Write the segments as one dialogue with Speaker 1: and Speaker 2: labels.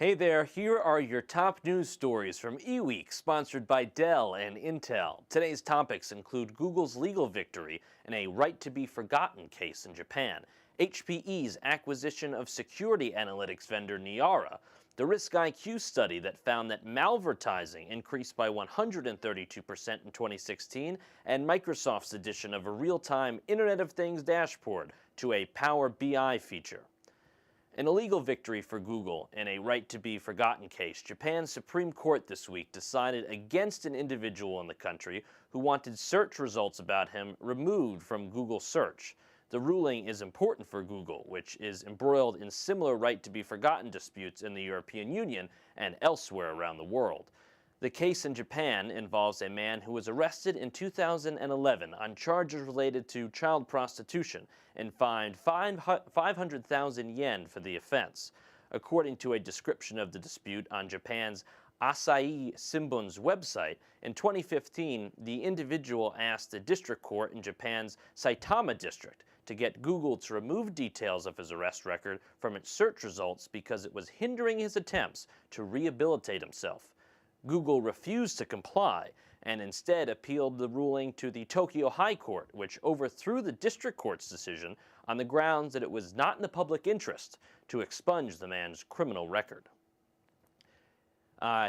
Speaker 1: Hey there, here are your top news stories from eWEEK, sponsored by Dell and Intel. Today's topics include Google's legal victory in a right-to-be-forgotten case in Japan, HPE's acquisition of security analytics vendor Niara, the RiskIQ study that found that malvertising increased by 132% in 2016, and Microsoft's addition of a real-time Internet of Things dashboard to a Power BI feature. An illegal victory for Google in a right-to-be-forgotten case, Japan's Supreme Court this week decided against an individual in the country who wanted search results about him removed from Google Search. The ruling is important for Google, which is embroiled in similar right-to-be-forgotten disputes in the European Union and elsewhere around the world. The case in Japan involves a man who was arrested in 2011 on charges related to child prostitution and fined 500,000 yen for the offense. According to a description of the dispute on Japan's Asahi Shimbun's website, in 2015, the individual asked the district court in Japan's Saitama district to get Google to remove details of his arrest record from its search results because it was hindering his attempts to rehabilitate himself. Google refused to comply and instead appealed the ruling to the Tokyo High Court, which overthrew the district court's decision on the grounds that it was not in the public interest to expunge the man's criminal record.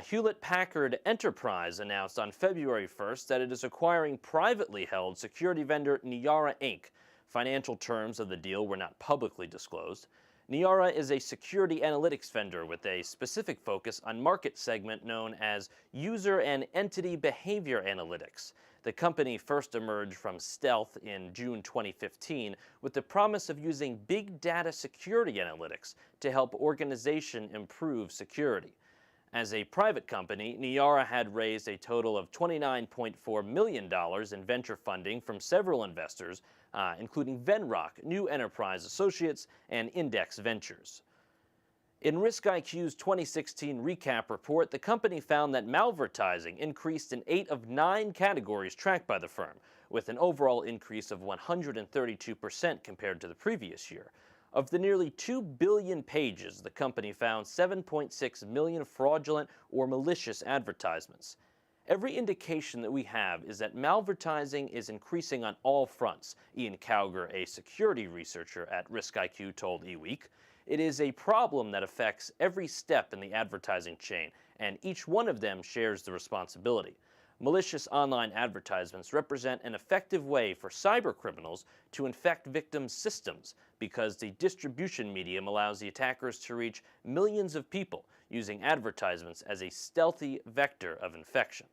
Speaker 1: Hewlett Packard Enterprise announced on February 1st that it is acquiring privately held security vendor Niara Inc. Financial terms of the deal were not publicly disclosed. Niara is a security analytics vendor with a specific focus on market segment known as user and entity behavior analytics. The company first emerged from stealth in June 2015 with the promise of using big data security analytics to help organizations improve security. As a private company, Niara had raised a total of $29.4 million in venture funding from several investors, including Venrock, New Enterprise Associates, and Index Ventures. In RiskIQ's 2016 recap report, the company found that malvertising increased in 8 of 9 categories tracked by the firm, with an overall increase of 132% compared to the previous year. Of the nearly 2 billion pages, the company found 7.6 million fraudulent or malicious advertisements. Every indication that we have is that malvertising is increasing on all fronts, Ian Cowger, a security researcher at RiskIQ, told eWEEK. It is a problem that affects every step in the advertising chain, and each one of them shares the responsibility. Malicious online advertisements represent an effective way for cybercriminals to infect victims' systems because the distribution medium allows the attackers to reach millions of people using advertisements as a stealthy vector of infection.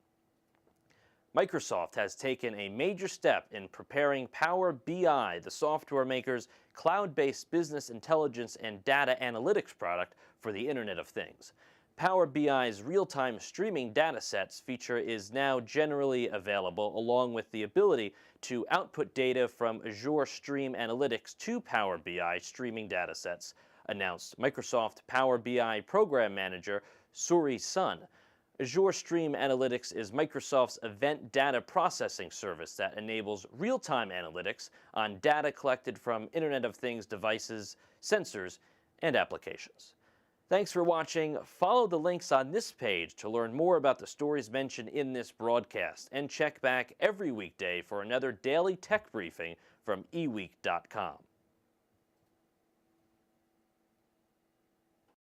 Speaker 1: Microsoft has taken a major step in preparing Power BI, the software maker's cloud-based business intelligence and data analytics product for the Internet of Things. Power BI's real-time streaming datasets feature is now generally available, along with the ability to output data from Azure Stream Analytics to Power BI streaming datasets, announced Microsoft Power BI Program Manager Suri Sun. Azure Stream Analytics is Microsoft's event data processing service that enables real-time analytics on data collected from Internet of Things devices, sensors, and applications. Thanks for watching. Follow the links on this page to learn more about the stories mentioned in this broadcast, and check back every weekday for another daily tech briefing from eWEEK.com.